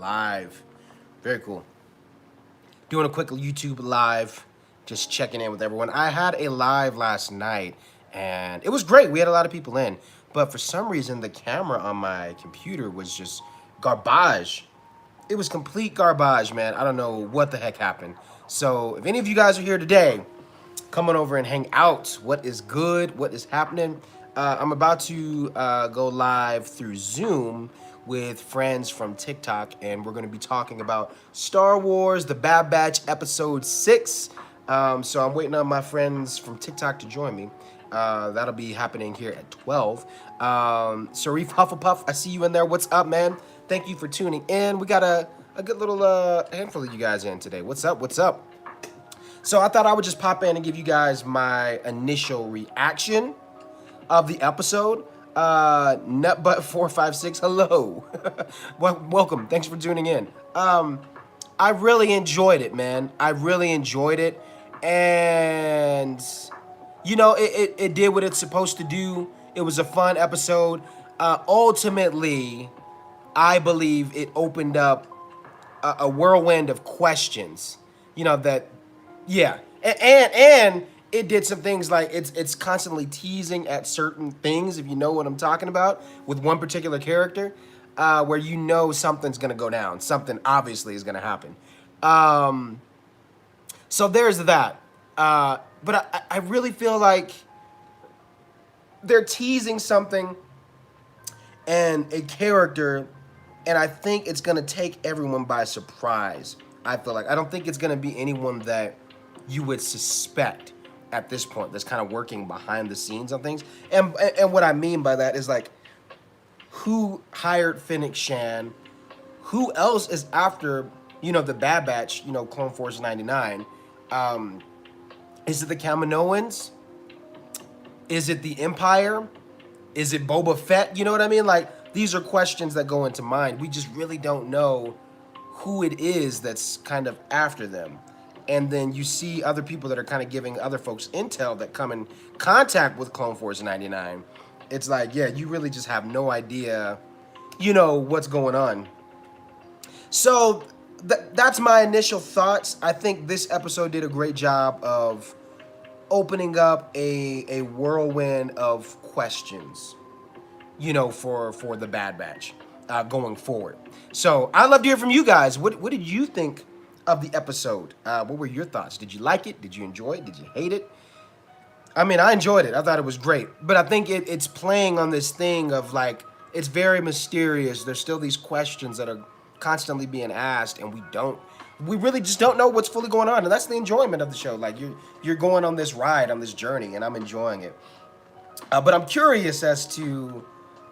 live. Very cool. Doing a quick YouTube live, just checking in with everyone. I had a live last night, and it was great. We had a lot of people in, but for some reason, the camera on my computer was just garbage. It was complete garbage, man. I don't know what the heck happened. So if any of you guys are here today, come on over and hang out. What is good? What is happening? I'm about to go live through Zoom with friends from TikTok, and we're going to be talking about Star Wars, The Bad Batch, Episode 6. So I'm waiting on my friends from TikTok to join me. That'll be happening here at 12. Sharif Hufflepuff, I see you in there. What's up, man? Thank you for tuning in. We got a good little handful of you guys in today. What's up? What's up? So I thought I would just pop in and give you guys my initial reaction of the episode. Nutbutt456, hello. Welcome. Thanks for tuning in. I really enjoyed it, man. I really enjoyed it. And, you know, it did what it's supposed to do. It was a fun episode. Ultimately, I believe it opened up a whirlwind of questions. You know, that, yeah. And it did some things like it's constantly teasing at certain things, if you know what I'm talking about, with one particular character, where you know something's going to go down. Something obviously is going to happen. So there's that. But I really feel like they're teasing something and a character, and I think it's going to take everyone by surprise. I feel like I don't think it's going to be anyone that you would suspect at this point that's kind of working behind the scenes on things. And what I mean by that is, like, who hired Fennec Shan? Who else is after, you know, the Bad Batch, you know, Clone Force 99? Is it the Kaminoans? Is it the Empire? Is it Boba Fett? You know what I mean? Like, these are questions that go into mind. We just really don't know who it is that's kind of after them. And then you see other people that are kind of giving other folks intel that come in contact with Clone Force 99. It's like, yeah, you really just have no idea, you know, what's going on. So that's my initial thoughts. I think this episode did a great job of opening up a whirlwind of questions, you know, for the Bad Batch going forward. So I'd love to hear from you guys. What did you think of the episode? What were your thoughts? Did you like it? Did you enjoy it? Did you hate it? I mean, I enjoyed it. I thought it was great. But I think it's playing on this thing of, like, it's very mysterious. There's still these questions that are constantly being asked, and we really just don't know what's fully going on. And that's the enjoyment of the show. Like, you're going on this ride, on this journey, and I'm enjoying it. But I'm curious as to,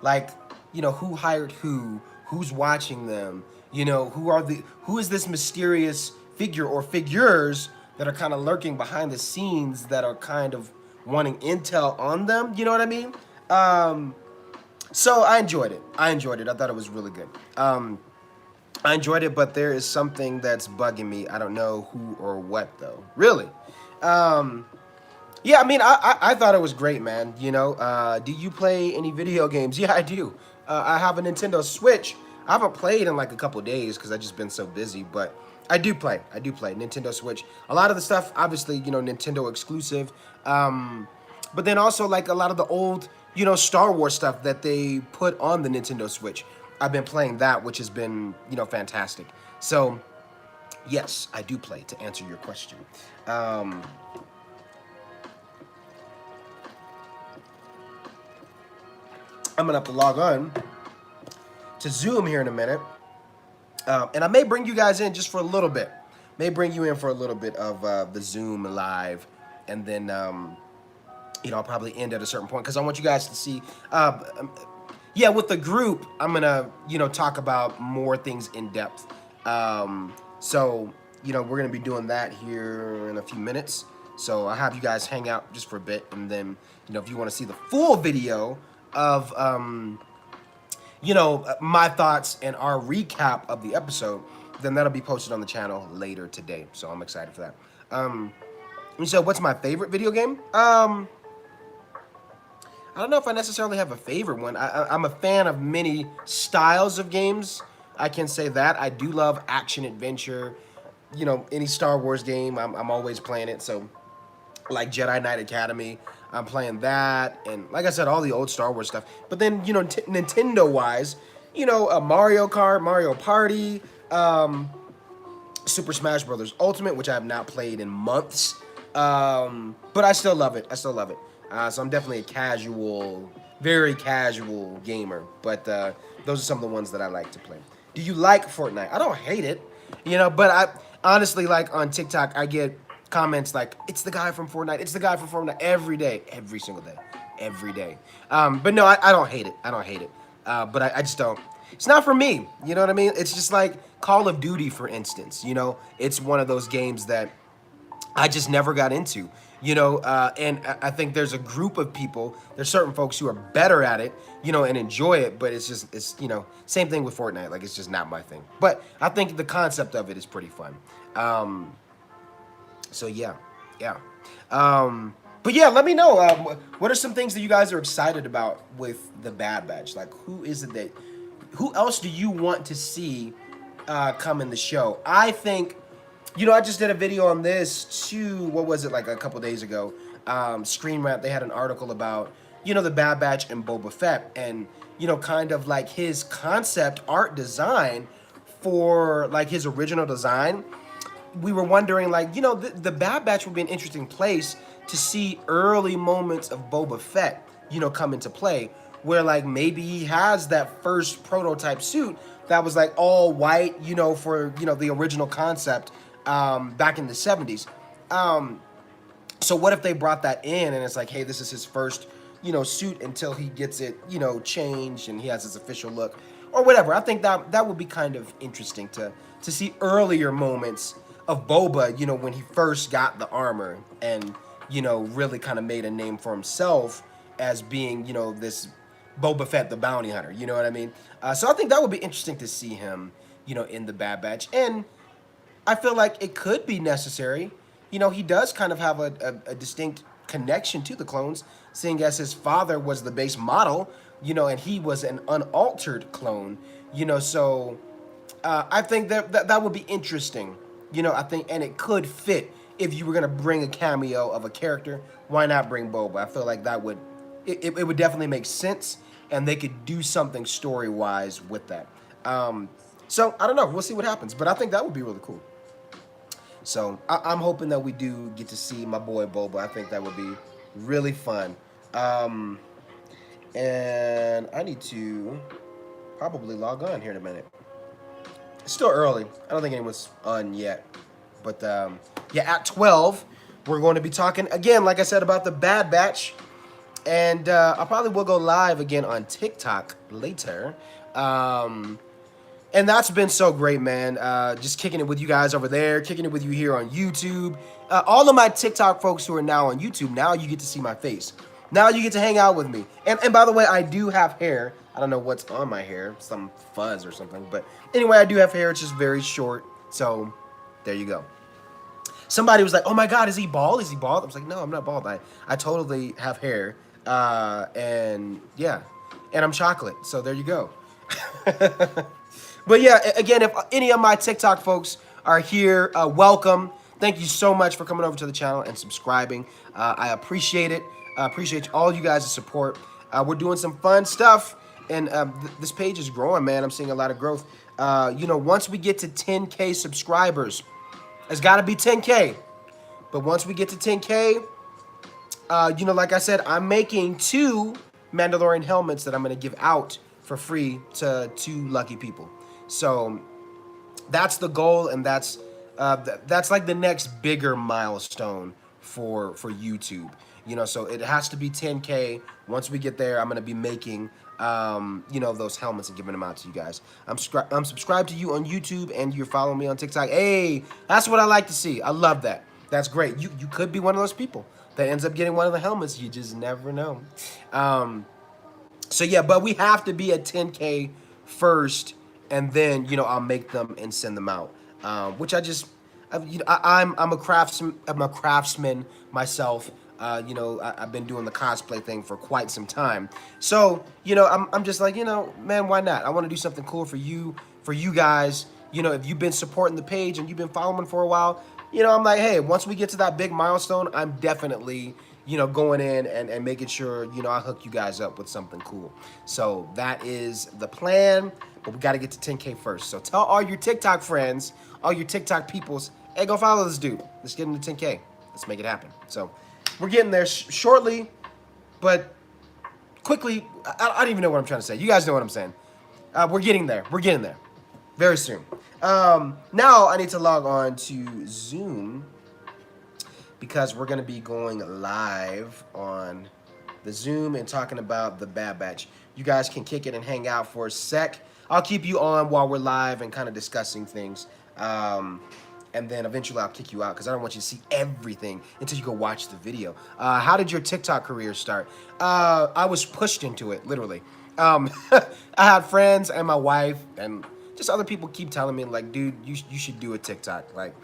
like, you know, who hired who's watching them, you know, who is this mysterious figure or figures that are kind of lurking behind the scenes that are kind of wanting intel on them, you know what I mean? So I enjoyed it. I thought it was really good. I enjoyed it, but there is something that's bugging me. I don't know who or what, though. Really? Yeah, I mean, I thought it was great, man. You know, do you play any video games? Yeah, I do. I have a Nintendo Switch. I haven't played in like a couple days because I've just been so busy, but I do play Nintendo Switch. A lot of the stuff, obviously, you know, Nintendo exclusive. But then also, like, a lot of the old, you know, Star Wars stuff that they put on the Nintendo Switch. I've been playing that, which has been, you know, fantastic. So, yes, I do play, to answer your question. I'm going to have to log on to Zoom here in a minute. And I may bring you guys in just for a little bit. May bring you in for a little bit of the Zoom live. And then, you know, I'll probably end at a certain point because I want you guys to see. Yeah, with the group, I'm going to, you know, talk about more things in depth. So, you know, we're going to be doing that here in a few minutes. So I'll have you guys hang out just for a bit. And then, you know, if you want to see the full video of, you know, my thoughts and our recap of the episode, then that'll be posted on the channel later today. So I'm excited for that. And so what's my favorite video game? I don't know if I necessarily have a favorite one. I'm a fan of many styles of games. I can say that. I do love action adventure. You know, any Star Wars game, I'm always playing it. So, like Jedi Knight Academy, I'm playing that, and like I said, all the old Star Wars stuff. But then, you know, Nintendo wise, you know, Mario Kart, Mario Party, Super Smash Brothers Ultimate, which I have not played in months. But I still love it. I still love it. So I'm definitely a casual, very casual gamer. But those are some of the ones that I like to play. Do you like Fortnite? I don't hate it, you know. But I honestly, like on TikTok, I get comments like, "It's the guy from Fortnite. It's the guy from Fortnite," every day, every single day, every day. But no, I don't hate it. I don't hate it. But I just don't. It's not for me. You know what I mean? It's just like Call of Duty, for instance. You know, it's one of those games that I just never got into, you know, and I think there's a group of people, there's certain folks who are better at it, you know, and enjoy it, but it's, you know, same thing with Fortnite, like it's just not my thing. But I think the concept of it is pretty fun. So yeah, yeah. But yeah, let me know, what are some things that you guys are excited about with the Bad Batch? Like, who else do you want to see come in the show? I think, you know, I just did a video on this too. What was it, like a couple days ago? Screen Rant, they had an article about, you know, the Bad Batch and Boba Fett, and you know, kind of like his concept art design for like his original design. We were wondering, like, you know, the Bad Batch would be an interesting place to see early moments of Boba Fett, you know, come into play, where like maybe he has that first prototype suit that was like all white, you know, for, you know, the original concept back in the 70s. So what if they brought that in and it's like, hey, this is his first, you know, suit until he gets it, you know, changed and he has his official look or whatever. I think that would be kind of interesting to see earlier moments of Boba, you know, when he first got the armor and, you know, really kind of made a name for himself as being, you know, this Boba Fett, the bounty hunter. You know what I mean? So I think that would be interesting to see him, you know, in the Bad Batch. And I feel like it could be necessary. You know, he does kind of have a distinct connection to the clones, seeing as his father was the base model, you know, and he was an unaltered clone, you know, so I think that would be interesting, you know, I think, and it could fit if you were going to bring a cameo of a character. Why not bring Boba? I feel like that would, it would definitely make sense, and they could do something story-wise with that. So, I don't know. We'll see what happens, but I think that would be really cool. So I'm hoping that we do get to see my boy Boba. I think that would be really fun. And I need to probably log on here in a minute. It's still early. I don't think anyone's on yet. But yeah, at 12, we're going to be talking again, like I said, about the Bad Batch. And I probably will go live again on TikTok later. And that's been so great, man. Just kicking it with you guys over there, kicking it with you here on YouTube. All of my TikTok folks who are now on YouTube, now you get to see my face. Now you get to hang out with me. And by the way, I do have hair. I don't know what's on my hair, some fuzz or something. But anyway, I do have hair. It's just very short. So there you go. Somebody was like, oh my God, is he bald? Is he bald? I was like, no, I'm not bald. I totally have hair. And yeah, and I'm chocolate. So there you go. But yeah, again, if any of my TikTok folks are here, welcome. Thank you so much for coming over to the channel and subscribing. I appreciate it. I appreciate all you guys' support. We're doing some fun stuff, and this page is growing, man. I'm seeing a lot of growth. You know, once we get to 10K subscribers, it's got to be 10K. But once we get to 10K, you know, like I said, I'm making 2 Mandalorian helmets that I'm going to give out for free to 2 lucky people. So that's the goal, and that's like the next bigger milestone for YouTube. You know, so it has to be 10K. Once we get there, I'm gonna be making you know, those helmets and giving them out to you guys. I'm subscribed to you on YouTube, and you're following me on TikTok. Hey, that's what I like to see. I love that. That's great. You could be one of those people that ends up getting one of the helmets. You just never know. So yeah, but we have to be at 10K first, and then, you know, I'll make them and send them out. Which you know, I'm a craftsman myself. You know, I've been doing the cosplay thing for quite some time. So, you know, I'm just like, you know, man, why not? I want to do something cool for you, for you guys, you know, if you've been supporting the page and you've been following for a while, you know, I'm like, hey, once we get to that big milestone, I'm definitely, you know, going in and making sure, you know, I hook you guys up with something cool. So that is the plan, but we got to get to 10K first. So tell all your TikTok friends, all your TikTok peoples, hey, go follow this dude. Let's get him to 10K. Let's make it happen. So we're getting there shortly, but quickly, I don't even know what I'm trying to say. You guys know what I'm saying. We're getting there. We're getting there. Very soon. Now I need to log on to Zoom because we're going to be going live on the Zoom and talking about the Bad Batch. You guys can kick it and hang out for a sec. I'll keep you on while we're live and kind of discussing things. And then eventually I'll kick you out because I don't want you to see everything until you go watch the video. How did your TikTok career start? I was pushed into it, literally. I had friends and my wife and just other people keep telling me, like, dude, you should do a TikTok. Like,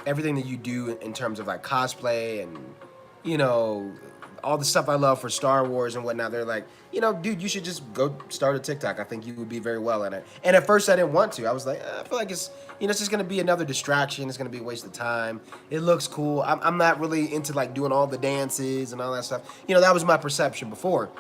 everything that you do in terms of, like, cosplay and, you know, all the stuff I love for Star Wars and whatnot, they're like, you know, dude, you should just go start a TikTok. I think you would be very well in it. And at first I didn't want to. I was like, I feel like it's, you know, it's just going to be another distraction. It's going to be a waste of time. It looks cool. I'm not really into, like, doing all the dances and all that stuff. You know, that was my perception before.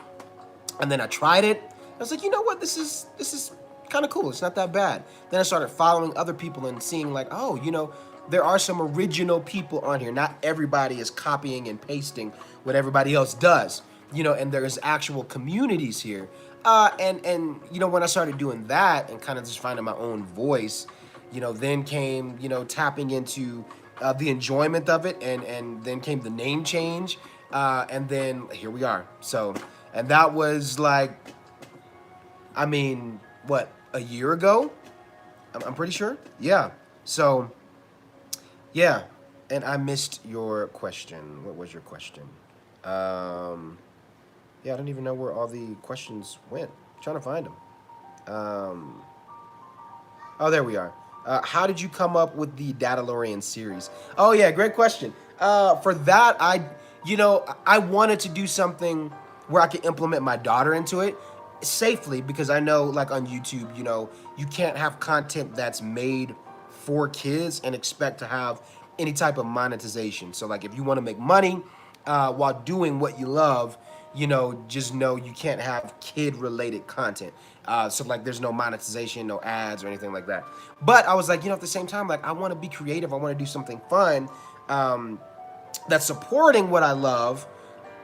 And then I tried it. I was like, you know what? This is kind of cool. It's not that bad. Then I started following other people and seeing, like, oh, you know, there are some original people on here. Not everybody is copying and pasting what everybody else does, you know, and there's actual communities here. And you know, when I started doing that and kind of just finding my own voice, you know, then came, you know, tapping into the enjoyment of it, and then came the name change, and then here we are. So, and that was like, I mean, what, a year ago? I'm pretty sure. Yeah. So, yeah. And I missed your question. What was your question? Yeah, I don't even know where all the questions went. I'm trying to find them. Oh, there we are. How did you come up with the Datalorian series? Oh, yeah, great question. For that, you know, I wanted to do something where I could implement my daughter into it safely, because I know, like, on YouTube, you know, you can't have content that's made for kids and expect to have any type of monetization. So, like, if you want to make money while doing what you love, you know, just know you can't have kid-related content. So, like, there's no monetization, no ads or anything like that. But I was like, you know, at the same time, like, I want to be creative. I want to do something fun that's supporting what I love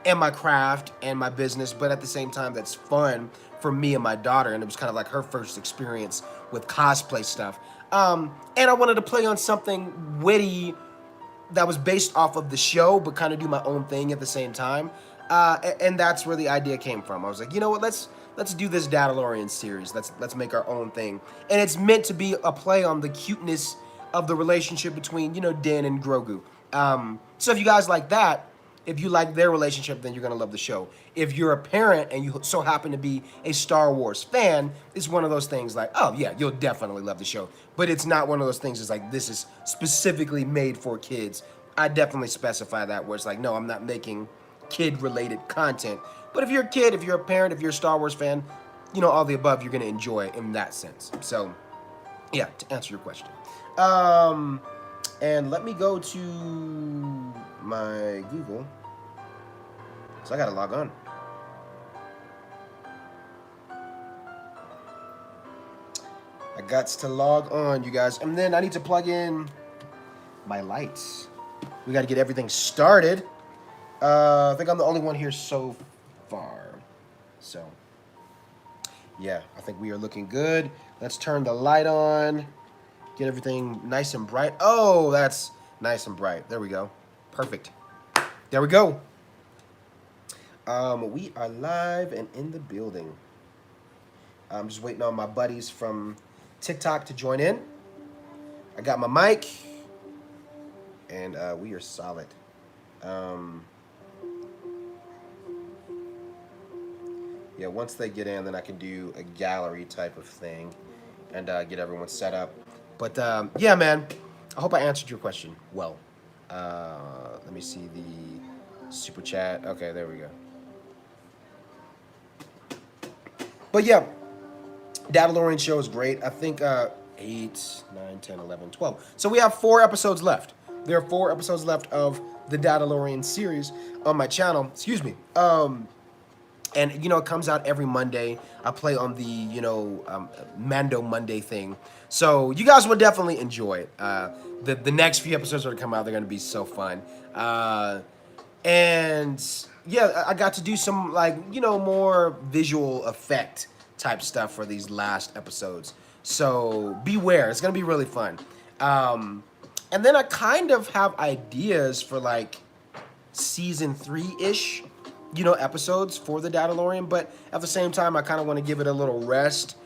and my craft and my business, but at the same time, that's fun for me and my daughter. And it was kind of like her first experience with cosplay stuff. And I wanted to play on something witty that was based off of the show, but kind of do my own thing at the same time. And that's where the idea came from. I was like, you know what, let's do this Datalorian series. Let's make our own thing. And it's meant to be a play on the cuteness of the relationship between, you know, Din and Grogu. So if you guys like that, if you like their relationship, then you're going to love the show. If you're a parent and you so happen to be a Star Wars fan, it's one of those things like, oh, yeah, you'll definitely love the show. But it's not one of those things that's like, this is specifically made for kids. I definitely specify that, where it's like, no, I'm not making kid-related content. But if you're a kid, if you're a parent, if you're a Star Wars fan, you know, all the above, you're going to enjoy in that sense. So, yeah, to answer your question. And let me go to my Google. So I gotta log on. I got to log on, you guys. And then I need to plug in my lights. We gotta get everything started. I think I'm the only one here so far. So, yeah, I think we are looking good. Let's turn the light on. Get everything nice and bright. Oh, that's nice and bright. There we go. Perfect. There we go. We are live and in the building. I'm just waiting on my buddies from TikTok to join in. I got my mic, and we are solid. Yeah, once they get in, then I can do a gallery type of thing and get everyone set up. But yeah, man, I hope I answered your question well. Let me see the super chat. Okay, there we go. But yeah, Dadalorian show is great. I think 8, 9, 10, 11, 12. So we have 4 episodes left. There are 4 episodes left of the Dadalorian series on my channel. Excuse me. And it comes out every Monday. I play on the Mando Monday thing, so you guys will definitely enjoy it. The next few episodes are to come out. They're gonna be so fun. And yeah, I got to do some more visual effect type stuff for these last episodes. So beware, it's gonna be really fun. And then I kind of have ideas for season 3-ish, episodes for the Dadalorian, but at the same time, I kind of want to give it a little rest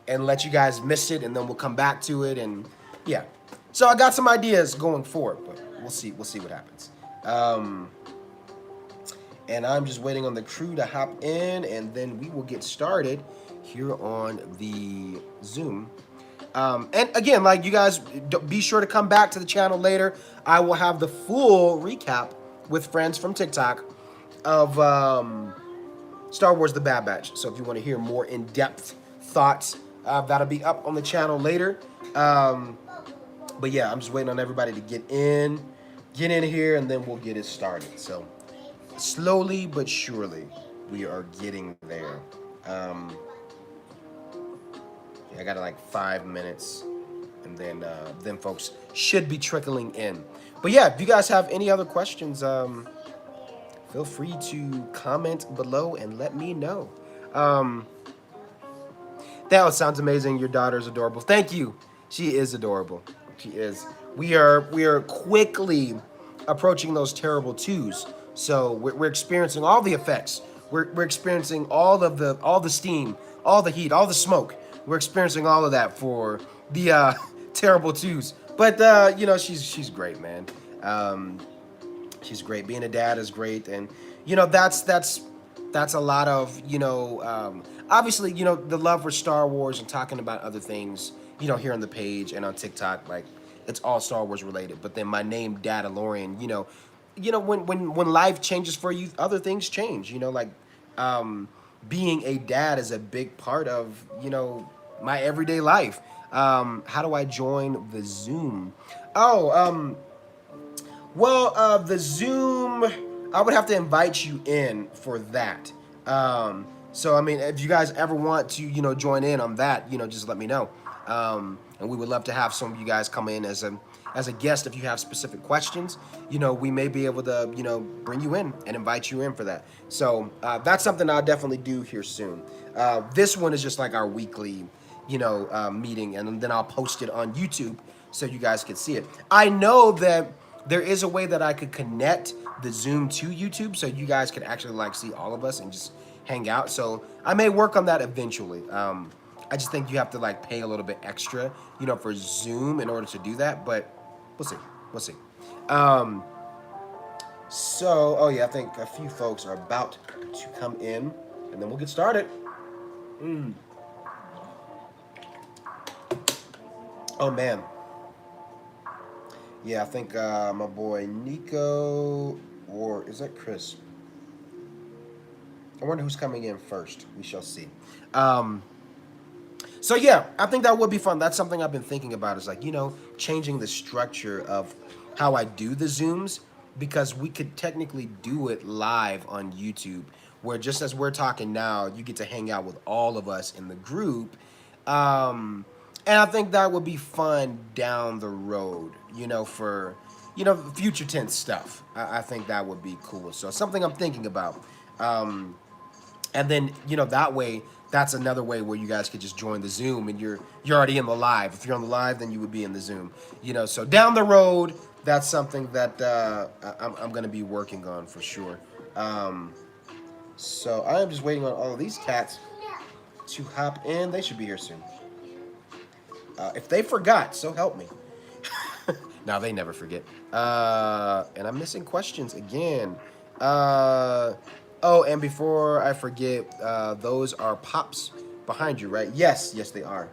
and let you guys miss it, and then we'll come back to it, and yeah. So I got some ideas going forward, but we'll see what happens. And I'm just waiting on the crew to hop in, and then we will get started here on the Zoom. And again, you guys, be sure to come back to the channel later. I will have the full recap with friends from TikTok of Star Wars The Bad Batch. So if you want to hear more in-depth thoughts, that'll be up on the channel later. But yeah, I'm just waiting on everybody to get in here, and then we'll get it started. So slowly but surely, we are getting there. I got 5 minutes, and then folks should be trickling in. But yeah, if you guys have any other questions, feel free to comment below and let me know. That sounds amazing. Your daughter's adorable. Thank you. She is adorable. She is. We are quickly approaching those terrible 2s. So we're experiencing all the effects. We're experiencing all the steam, all the heat, all the smoke. We're experiencing all of that for the terrible 2s. But she's great, man. She's great. Being a dad is great, and that's a lot of obviously the love for Star Wars and talking about other things here on the page and on TikTok, it's all Star Wars related. But then my name Dadalorian, when life changes for you, other things change. Being a dad is a big part of my everyday life. How do I join the Zoom? Well, the Zoom, I would have to invite you in for that. So, I mean, if you guys ever want to, join in on that, just let me know. And we would love to have some of you guys come in as a guest if you have specific questions. We may be able to, bring you in and invite you in for that. So that's something I'll definitely do here soon. This one is just our weekly, meeting, and then I'll post it on YouTube so you guys can see it. I know that there is a way that I could connect the Zoom to YouTube so you guys can actually see all of us and just hang out. So I may work on that eventually. I just think you have to pay a little bit extra, for Zoom in order to do that, but we'll see. We'll see. So, oh yeah, I think a few folks are about to come in, and then we'll get started. Oh man. Yeah, I think my boy Nico, or is that Chris? I wonder who's coming in first. We shall see. So yeah, I think that would be fun. That's something I've been thinking about, is changing the structure of how I do the Zooms, because we could technically do it live on YouTube, where just as we're talking now, you get to hang out with all of us in the group. And I think that would be fun down the road, for, future tense stuff. I think that would be cool. So something I'm thinking about. And then, that way, that's another way where you guys could just join the Zoom and you're already in the live. If you're on the live, then you would be in the Zoom. So down the road, that's something that I'm going to be working on for sure. So I am just waiting on all of these cats to hop in. They should be here soon. If they forgot, so help me. No, they never forget. And I'm missing questions again. Oh, and before I forget, those are pops behind you, right? Yes, they are.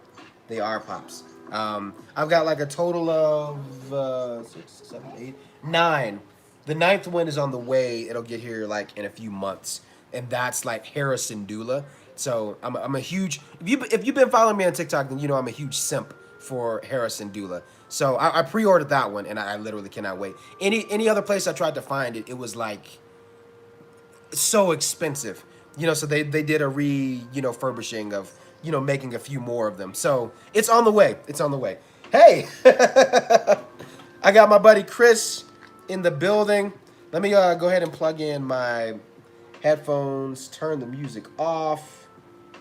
They are pops. I've got a total of 6, 7, 8, 9. The 9th one is on the way. It'll get here in a few months. And that's Harrison Dula. So I'm a huge, if you've been following me on TikTok, then you know I'm a huge simp for Harrison Dula. So I pre-ordered that one, and I literally cannot wait. Any other place I tried to find it, it was like so expensive. You know, so they did a furbishing of, making a few more of them. So it's on the way. It's on the way. Hey, I got my buddy Chris in the building. Let me go ahead and plug in my headphones, turn the music off.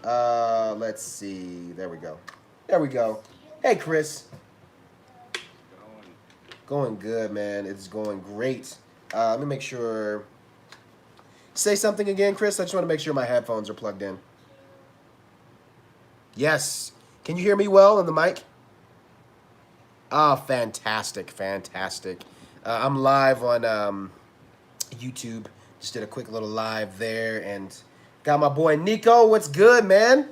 Let's see. There we go. There we go. Hey, Chris. Going good, man. It's going great. Let me make sure. Say something again, Chris. I just want to make sure my headphones are plugged in. Yes. Can you hear me well on the mic? Oh, fantastic. Fantastic. I'm live on YouTube. Just did a quick little live there, and got my boy Nico. What's good, man?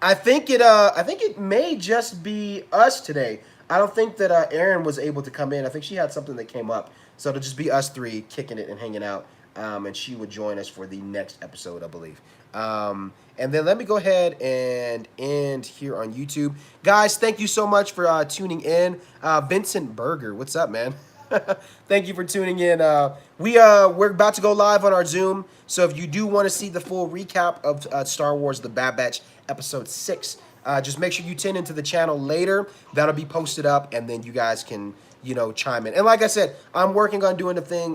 I think it may just be us today. I don't think that Erin was able to come in. I think she had something that came up. So it'll just be us three kicking it and hanging out. And she would join us for the next episode, I believe. And then let me go ahead and end here on YouTube. Guys, thank you so much for tuning in. Vincent Berger, what's up, man? Thank you for tuning in. We're about to go live on our Zoom. So if you do want to see the full recap of Star Wars The Bad Batch Episode 6, just make sure you tune into the channel later. That'll be posted up, and then you guys can, chime in. And like I said, I'm working on doing a thing,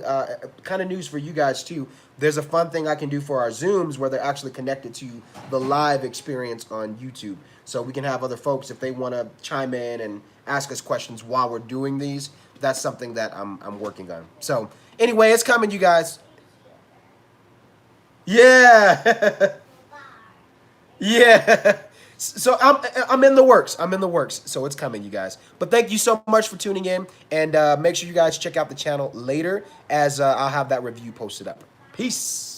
kind of news for you guys too. There's a fun thing I can do for our Zooms where they're actually connected to the live experience on YouTube. So we can have other folks, if they want to chime in and ask us questions while we're doing these. That's something that I'm working on. So anyway, it's coming, you guys. Yeah. Yeah. So I'm in the works. I'm in the works. So it's coming, you guys. But thank you so much for tuning in. And make sure you guys check out the channel later, as I'll have that review posted up. Peace.